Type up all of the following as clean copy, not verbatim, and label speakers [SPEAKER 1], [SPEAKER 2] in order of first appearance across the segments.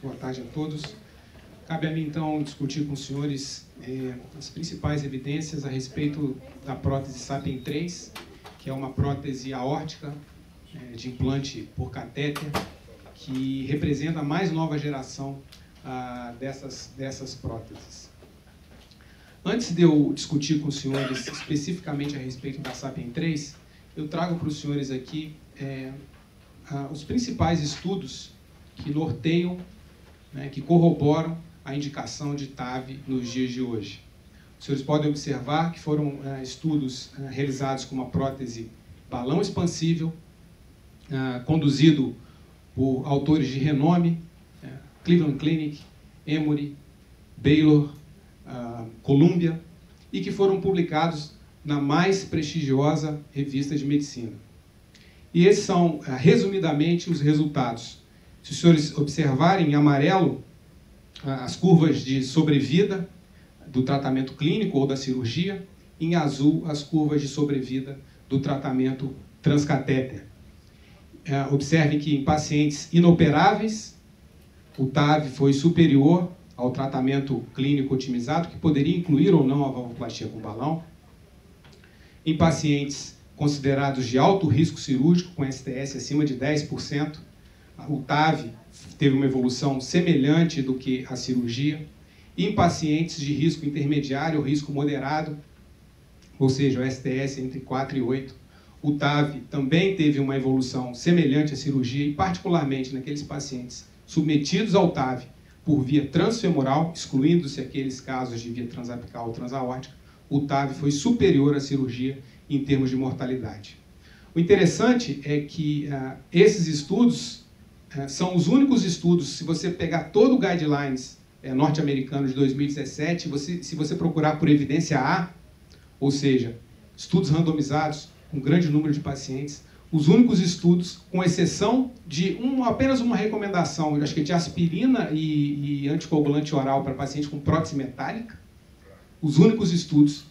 [SPEAKER 1] Boa tarde a todos. Cabe a mim, então, discutir com os senhores as principais evidências a respeito da prótese Sapien 3, que é uma prótese aórtica de implante por catéter, que representa a mais nova geração dessas próteses. Antes de eu discutir com os senhores especificamente a respeito da Sapien 3, eu trago para os senhores aqui os principais estudos que norteiam, que corroboram a indicação de TAV nos dias de hoje. Os senhores podem observar que foram estudos realizados com uma prótese balão expansível, conduzido por autores de renome, Cleveland Clinic, Emory, Baylor, Columbia, e que foram publicados na mais prestigiosa revista de medicina. E esses são, resumidamente, os resultados. Se os senhores observarem em amarelo, as curvas de sobrevida do tratamento clínico ou da cirurgia, em azul, as curvas de sobrevida do tratamento transcatéter. Observem que em pacientes inoperáveis, o TAV foi superior ao tratamento clínico otimizado, que poderia incluir ou não a valvoplastia com balão. Em pacientes considerados de alto risco cirúrgico, com STS acima de 10%, o TAV teve uma evolução semelhante do que a cirurgia. E em pacientes de risco intermediário ou risco moderado, ou seja, o STS entre 4 e 8, o TAV também teve uma evolução semelhante à cirurgia, e particularmente naqueles pacientes submetidos ao TAV por via transfemoral, excluindo-se aqueles casos de via transapical ou transaórtica, o TAV foi superior à cirurgia em termos de mortalidade. O interessante é que esses estudos são os únicos estudos, se você pegar todo o guidelines norte-americano de 2017, se você procurar por evidência A, ou seja, estudos randomizados com grande número de pacientes, os únicos estudos, com exceção de apenas uma recomendação, eu acho que de aspirina e anticoagulante oral para pacientes com prótese metálica, os únicos estudos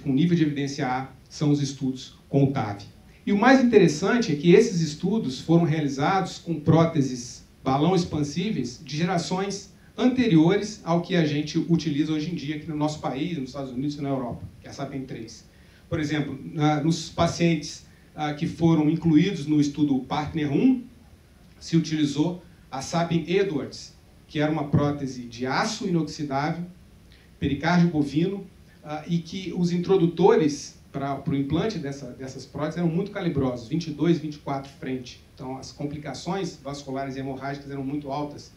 [SPEAKER 1] com nível de evidência A são os estudos com o TAV. E o mais interessante é que esses estudos foram realizados com próteses balão expansíveis de gerações anteriores ao que a gente utiliza hoje em dia aqui no nosso país, nos Estados Unidos e na Europa, que é a Sapien 3. Por exemplo, nos pacientes que foram incluídos no estudo Partner 1, se utilizou a Sapien Edwards, que era uma prótese de aço inoxidável, pericárdio bovino, e que os introdutores para o implante dessas próteses eram muito calibrosos, 22, 24 frente. Então, as complicações vasculares e hemorrágicas eram muito altas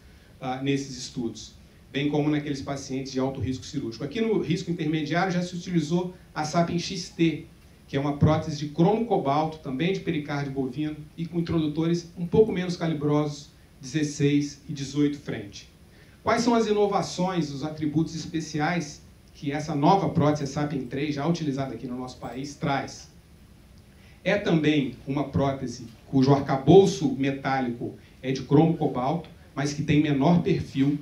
[SPEAKER 1] nesses estudos, bem como naqueles pacientes de alto risco cirúrgico. Aqui no risco intermediário já se utilizou a Sapien XT, que é uma prótese de cromo cobalto, também de pericárdio bovino, e com introdutores um pouco menos calibrosos, 16 e 18 frente. Quais são as inovações, os atributos especiais que essa nova prótese, a Sapien 3, já utilizada aqui no nosso país, traz? É também uma prótese cujo arcabouço metálico é de cromo cobalto, mas que tem menor perfil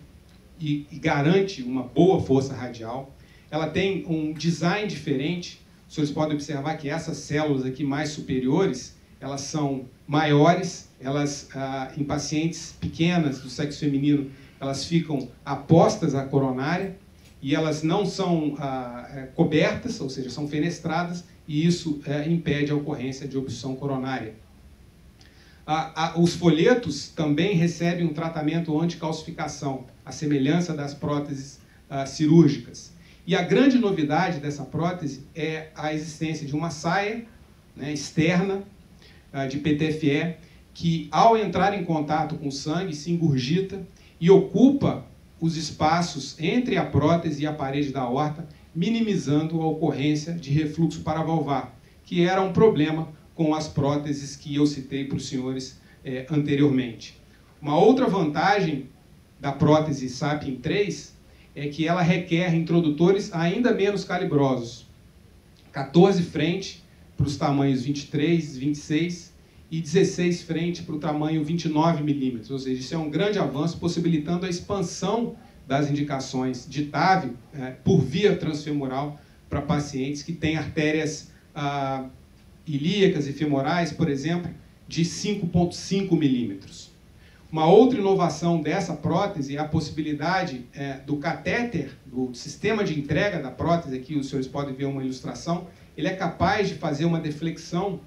[SPEAKER 1] e garante uma boa força radial. Ela tem um design diferente. Os senhores podem observar que essas células aqui mais superiores, elas são maiores, elas, em pacientes pequenas do sexo feminino, elas ficam apostas à coronária, e elas não são cobertas, ou seja, são fenestradas, e isso impede a ocorrência de obstrução coronária. Os folhetos também recebem um tratamento anticalcificação, à semelhança das próteses cirúrgicas. E a grande novidade dessa prótese é a existência de uma saia externa de PTFE, que, ao entrar em contato com o sangue, se ingurgita e ocupa os espaços entre a prótese e a parede da aorta, minimizando a ocorrência de refluxo paravalvar, que era um problema com as próteses que eu citei para os senhores anteriormente. Uma outra vantagem da prótese Sapien 3 é que ela requer introdutores ainda menos calibrosos, 14 frente para os tamanhos 23, 26 e 16 frente para o tamanho 29 milímetros, ou seja, isso é um grande avanço, possibilitando a expansão das indicações de TAV por via transfemoral para pacientes que têm artérias ilíacas e femorais, por exemplo, de 5,5 milímetros. Uma outra inovação dessa prótese é a possibilidade do catéter, do sistema de entrega da prótese. Aqui os senhores podem ver uma ilustração. Ele é capaz de fazer uma deflexão,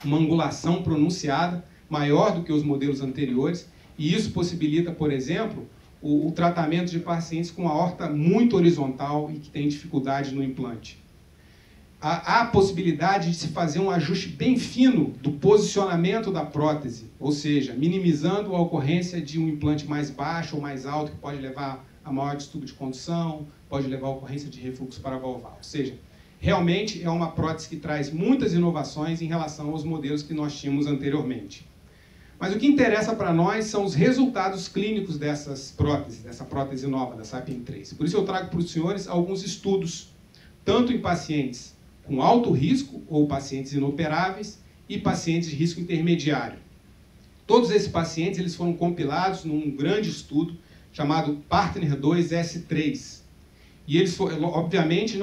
[SPEAKER 1] uma angulação pronunciada, maior do que os modelos anteriores, e isso possibilita, por exemplo, o tratamento de pacientes com aorta muito horizontal e que têm dificuldade no implante. Há a possibilidade de se fazer um ajuste bem fino do posicionamento da prótese, ou seja, minimizando a ocorrência de um implante mais baixo ou mais alto, que pode levar a maior distúrbio de condução, pode levar a ocorrência de refluxo paravalvar. Ou seja, realmente é uma prótese que traz muitas inovações em relação aos modelos que nós tínhamos anteriormente. Mas o que interessa para nós são os resultados clínicos dessas próteses, dessa prótese nova, da SAPIEN 3. Por isso eu trago para os senhores alguns estudos, tanto em pacientes com alto risco, ou pacientes inoperáveis, e pacientes de risco intermediário. Todos esses pacientes eles foram compilados num grande estudo chamado PARTNER 2 S3. E eles, obviamente,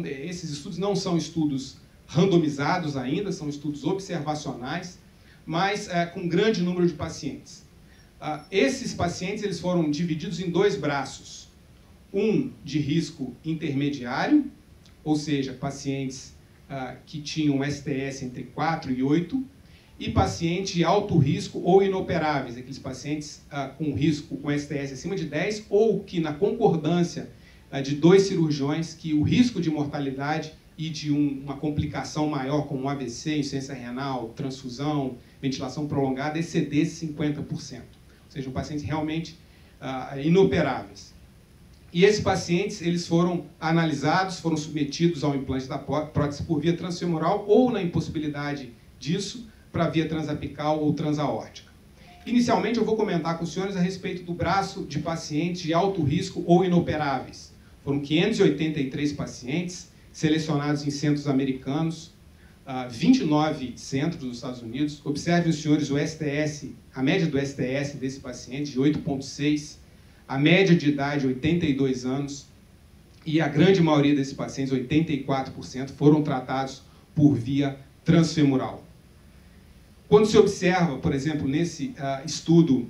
[SPEAKER 1] esses estudos não são estudos randomizados ainda, são estudos observacionais, mas com grande número de pacientes. Esses pacientes eles foram divididos em dois braços. Um de risco intermediário, ou seja, pacientes que tinham STS entre 4 e 8, e pacientes de alto risco ou inoperáveis, aqueles pacientes com risco com STS acima de 10, ou que na concordância de 2 cirurgiões, que o risco de mortalidade e de uma complicação maior, como AVC, insuficiência renal, transfusão, ventilação prolongada, excedesse 50%. Ou seja, pacientes realmente inoperáveis. E esses pacientes eles foram analisados, foram submetidos ao implante da prótese por via transfemoral ou, na impossibilidade disso, para via transapical ou transaórtica. Inicialmente, eu vou comentar com os senhores a respeito do braço de pacientes de alto risco ou inoperáveis. Foram 583 pacientes selecionados em centros americanos, 29 centros nos Estados Unidos. Observem os senhores o STS, a média do STS desse paciente de 8,6, a média de idade 82 anos, e a grande maioria desses pacientes, 84%, foram tratados por via transfemoral. Quando se observa, por exemplo, nesse estudo,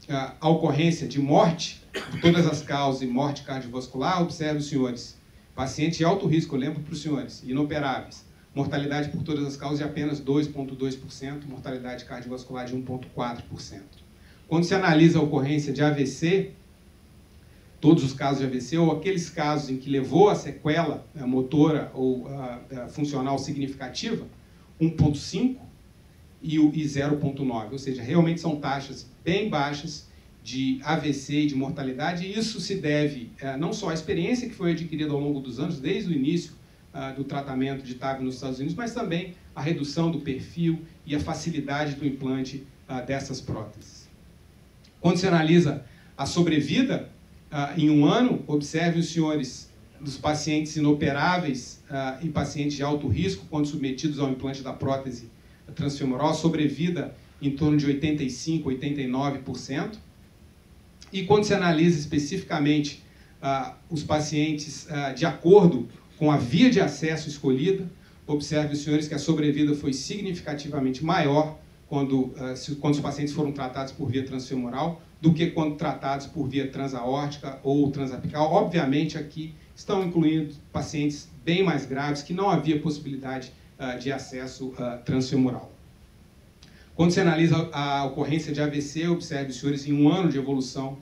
[SPEAKER 1] a ocorrência de morte, por todas as causas e morte cardiovascular, observe os senhores, pacientes de alto risco, eu lembro para os senhores, inoperáveis, mortalidade por todas as causas de apenas 2,2%, mortalidade cardiovascular de 1,4%. Quando se analisa a ocorrência de AVC, todos os casos de AVC, ou aqueles casos em que levou a sequela motora ou funcional significativa, 1,5% e 0,9%. Ou seja, realmente são taxas bem baixas de AVC e de mortalidade, e isso se deve não só à experiência que foi adquirida ao longo dos anos, desde o início do tratamento de TAV nos Estados Unidos, mas também a redução do perfil e a facilidade do implante dessas próteses. Quando se analisa a sobrevida, em um ano, observe os senhores dos pacientes inoperáveis e pacientes de alto risco, quando submetidos ao implante da prótese transfemoral, a sobrevida em torno de 85%, 89%. E quando se analisa especificamente os pacientes de acordo com a via de acesso escolhida, observe os senhores que a sobrevida foi significativamente maior quando os pacientes foram tratados por via transfemoral do que quando tratados por via transaórtica ou transapical. Obviamente, aqui estão incluindo pacientes bem mais graves que não havia possibilidade de acesso transfemoral. Quando se analisa a ocorrência de AVC, observe, senhores, em um ano de evolução,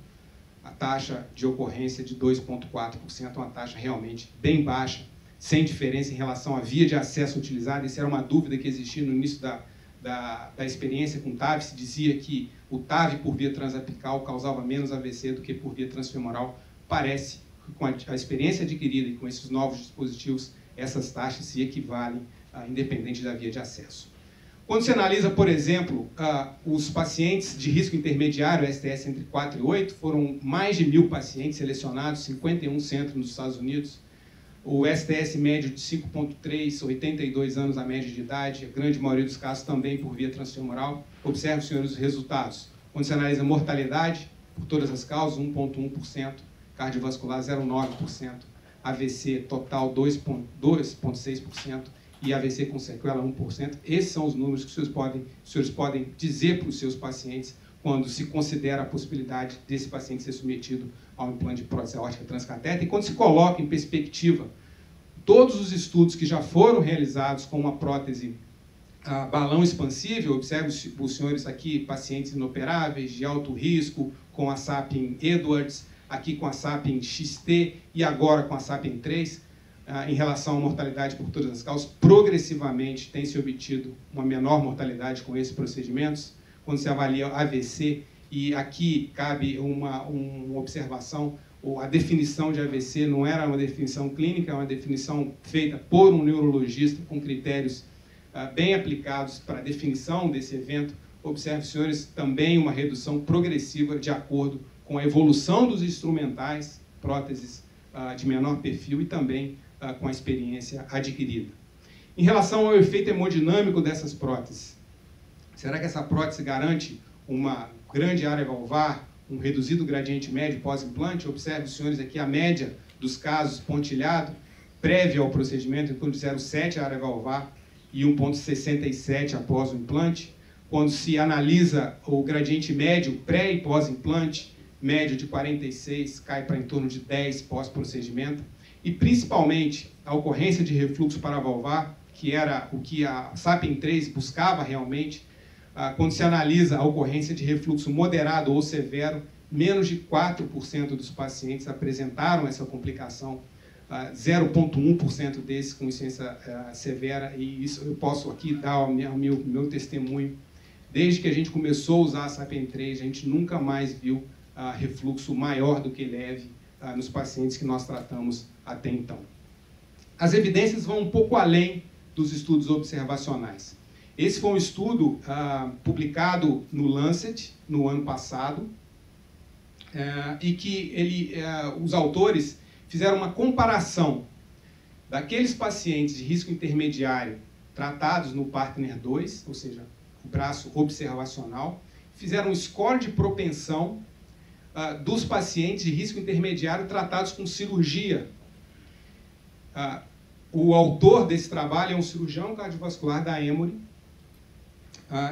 [SPEAKER 1] a taxa de ocorrência de 2,4%, uma taxa realmente bem baixa, sem diferença em relação à via de acesso utilizada. Isso era uma dúvida que existia no início da experiência com TAV. Se dizia que o TAV por via transapical causava menos AVC do que por via transfemoral. Parece que com a experiência adquirida e com esses novos dispositivos, essas taxas se equivalem, independente da via de acesso. Quando se analisa, por exemplo, os pacientes de risco intermediário, STS entre 4 e 8, foram mais de 1.000 pacientes selecionados, 51 centros nos Estados Unidos. O STS médio de 5,3, 82 anos a média de idade, a grande maioria dos casos também por via transfemoral. Observe, senhores, os resultados. Quando se analisa mortalidade, por todas as causas, 1,1%, cardiovascular 0,9%, AVC total 2,6%, e AVC com sequela 1%. Esses são os números que os senhores podem dizer para os seus pacientes quando se considera a possibilidade desse paciente ser submetido ao implante de prótese aórtica transcatéter, e quando se coloca em perspectiva todos os estudos que já foram realizados com uma prótese balão expansível, observe os senhores aqui, pacientes inoperáveis, de alto risco, com a Sapien Edwards, aqui com a Sapien XT e agora com a Sapien 3, em relação à mortalidade por todas as causas, progressivamente tem se obtido uma menor mortalidade com esses procedimentos. Quando se avalia AVC, e aqui cabe uma observação, a definição de AVC não era uma definição clínica, é uma definição feita por um neurologista com critérios bem aplicados para a definição desse evento. Observe, senhores, também uma redução progressiva de acordo com a evolução dos instrumentais, próteses de menor perfil e também com a experiência adquirida. Em relação ao efeito hemodinâmico dessas próteses, será que essa prótese garante uma grande área valvar, um reduzido gradiente médio pós-implante? Observe, senhores, aqui a média dos casos pontilhado, prévio ao procedimento, em torno de 0,7 a área valvar e 1,67 após o implante. Quando se analisa o gradiente médio pré e pós-implante, médio de 46, cai para em torno de 10 pós-procedimento. E, principalmente, a ocorrência de refluxo paravalvar, que era o que a Sapien 3 buscava realmente, quando se analisa a ocorrência de refluxo moderado ou severo, menos de 4% dos pacientes apresentaram essa complicação, 0,1% desses com insuficiência severa, e isso eu posso aqui dar o meu testemunho. Desde que a gente começou a usar a Sapien 3, a gente nunca mais viu refluxo maior do que leve nos pacientes que nós tratamos até então. As evidências vão um pouco além dos estudos observacionais. Esse foi um estudo publicado no Lancet no ano passado, e que os autores fizeram uma comparação daqueles pacientes de risco intermediário tratados no Partner 2, ou seja, o braço observacional, fizeram um score de propensão dos pacientes de risco intermediário tratados com cirurgia. O autor desse trabalho é um cirurgião cardiovascular da Emory,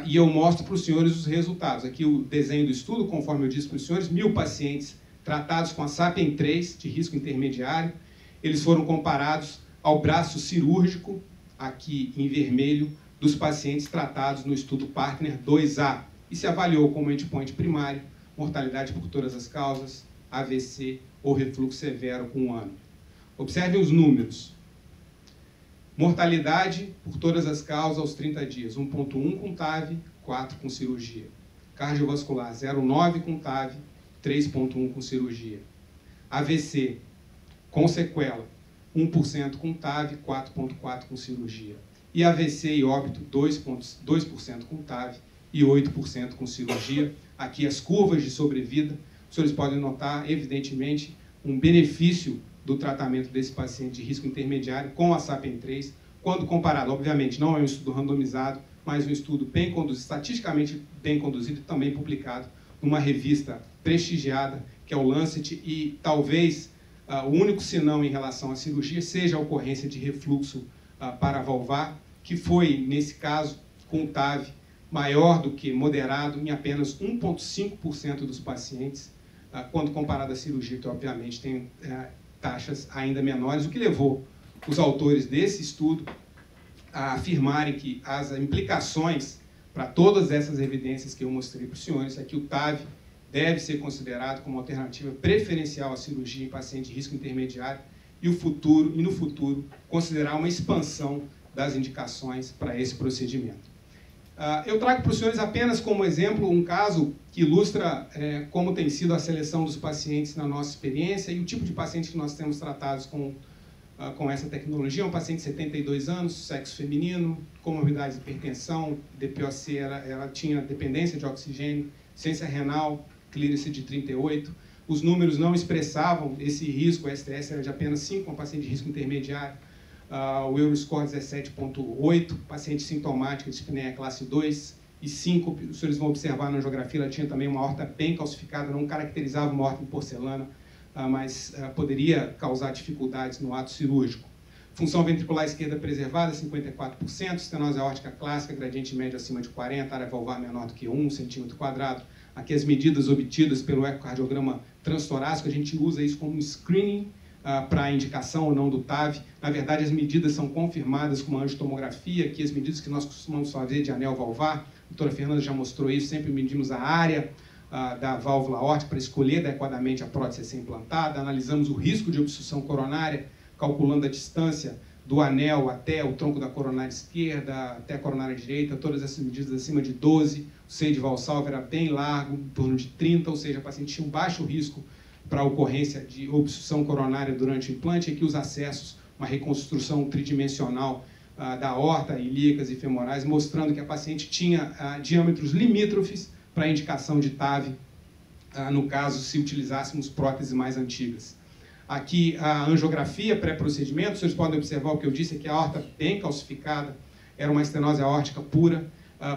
[SPEAKER 1] e eu mostro para os senhores os resultados. Aqui o desenho do estudo, conforme eu disse para os senhores, 1.000 pacientes tratados com a Sapien 3 de risco intermediário. Eles foram comparados ao braço cirúrgico, aqui em vermelho, dos pacientes tratados no estudo Partner 2A. E se avaliou como endpoint primário, mortalidade por todas as causas, AVC ou refluxo severo com 1 ano. Observem os números. Mortalidade por todas as causas aos 30 dias, 1,1 com TAV, 4 com cirurgia. Cardiovascular, 0,9 com TAV, 3,1 com cirurgia. AVC, com sequela, 1% com TAV, 4,4 com cirurgia. E AVC e óbito, 2% com TAV e 8% com cirurgia. Aqui as curvas de sobrevida. Os senhores podem notar, evidentemente, um benefício do tratamento desse paciente de risco intermediário com a Sapien 3, quando comparado, obviamente, não é um estudo randomizado, mas um estudo bem conduzido, estatisticamente bem conduzido e também publicado numa revista prestigiada, que é o Lancet, e talvez o único senão em relação à cirurgia seja a ocorrência de refluxo paravalvar, que foi, nesse caso, com TAV maior do que moderado em apenas 1,5% dos pacientes, quando comparado à cirurgia, que obviamente tem taxas ainda menores, o que levou os autores desse estudo a afirmarem que as implicações para todas essas evidências que eu mostrei para os senhores é que o TAV deve ser considerado como alternativa preferencial à cirurgia em paciente de risco intermediário e no futuro considerar uma expansão das indicações para esse procedimento. Eu trago para os senhores apenas como exemplo um caso que ilustra como tem sido a seleção dos pacientes na nossa experiência e o tipo de paciente que nós temos tratados com essa tecnologia. Um paciente de 72 anos, sexo feminino, comorbidade de hipertensão, DPOC, ela tinha dependência de oxigênio, ciência renal, clearance de 38. Os números não expressavam esse risco, o STS era de apenas 5, um paciente de risco intermediário. O Euroscore 17,8, paciente sintomática de dispneia classe 2, e 5, os senhores vão observar na angiografia, ela tinha também uma aorta bem calcificada, não caracterizava uma aorta em porcelana, mas poderia causar dificuldades no ato cirúrgico. Função ventricular esquerda preservada, 54%, estenose aórtica clássica, gradiente médio acima de 40, área valvar menor do que 1 centímetro quadrado, Aqui as medidas obtidas pelo ecocardiograma transtorácico, a gente usa isso como screening para a indicação ou não do TAV. Na verdade, as medidas são confirmadas com uma angiotomografia, aqui as medidas que nós costumamos fazer de anel valvar, a doutora Fernanda já mostrou isso, sempre medimos a área da válvula aórtica para escolher adequadamente a prótese a ser implantada, analisamos o risco de obstrução coronária, calculando a distância do anel até o tronco da coronária esquerda, até a coronária direita, todas essas medidas acima de 12, o seio de Valsalva era bem largo, em torno de 30, ou seja, a paciente tinha um baixo risco para a ocorrência de obstrução coronária durante o implante. Aqui os acessos, uma reconstrução tridimensional da aorta, ilíacas e femorais, mostrando que a paciente tinha diâmetros limítrofes para a indicação de TAV, no caso, se utilizássemos próteses mais antigas. Aqui a angiografia pré-procedimento, vocês podem observar o que eu disse, que a aorta bem calcificada, era uma estenose aórtica pura.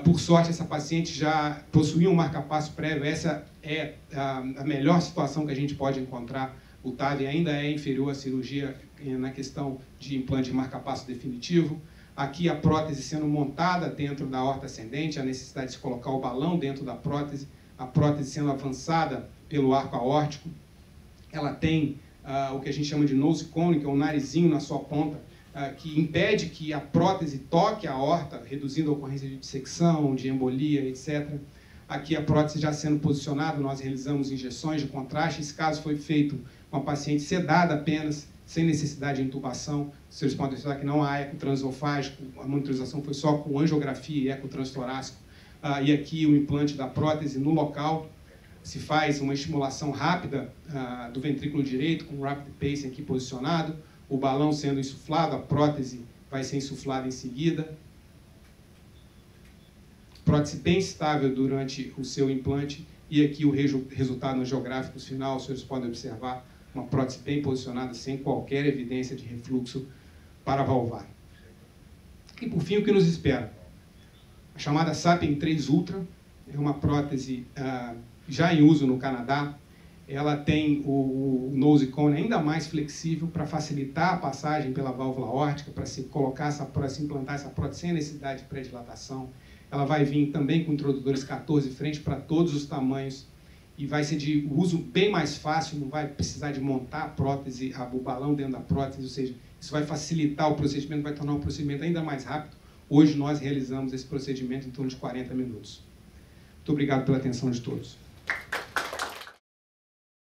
[SPEAKER 1] Por sorte, essa paciente já possuía um marca-passo prévio, essa é a melhor situação que a gente pode encontrar. O TAV ainda é inferior à cirurgia na questão de implante de marca-passo definitivo. Aqui a prótese sendo montada dentro da aorta ascendente, a necessidade de se colocar o balão dentro da prótese, a prótese sendo avançada pelo arco aórtico. Ela tem o que a gente chama de nose cone, que é um narizinho na sua ponta, que impede que a prótese toque a aorta, reduzindo a ocorrência de dissecção, de embolia, etc. Aqui a prótese já sendo posicionada, nós realizamos injeções de contraste. Esse caso foi feito com a paciente sedada apenas, sem necessidade de intubação. Vocês podem observar que não há eco transesofágico, a monitorização foi só com angiografia e eco transtorácico. E aqui o implante da prótese no local. Se faz uma estimulação rápida do ventrículo direito, com o rapid pacing aqui posicionado, o balão sendo insuflado, a prótese vai ser insuflada em seguida. Prótese bem estável durante o seu implante, e aqui o resultado angiográfico final, os senhores podem observar, uma prótese bem posicionada, sem qualquer evidência de refluxo paravalvar. E por fim, o que nos espera? A chamada Sapien 3 Ultra é uma prótese já em uso no Canadá. Ela tem o nose cone ainda mais flexível para facilitar a passagem pela válvula aórtica, para se implantar essa prótese sem necessidade de pré-dilatação. Ela vai vir também com introdutores 14 frente para todos os tamanhos e vai ser de uso bem mais fácil, não vai precisar de montar a prótese, o balão dentro da prótese, ou seja, isso vai facilitar o procedimento, vai tornar o procedimento ainda mais rápido. Hoje nós realizamos esse procedimento em torno de 40 minutos. Muito obrigado pela atenção de todos.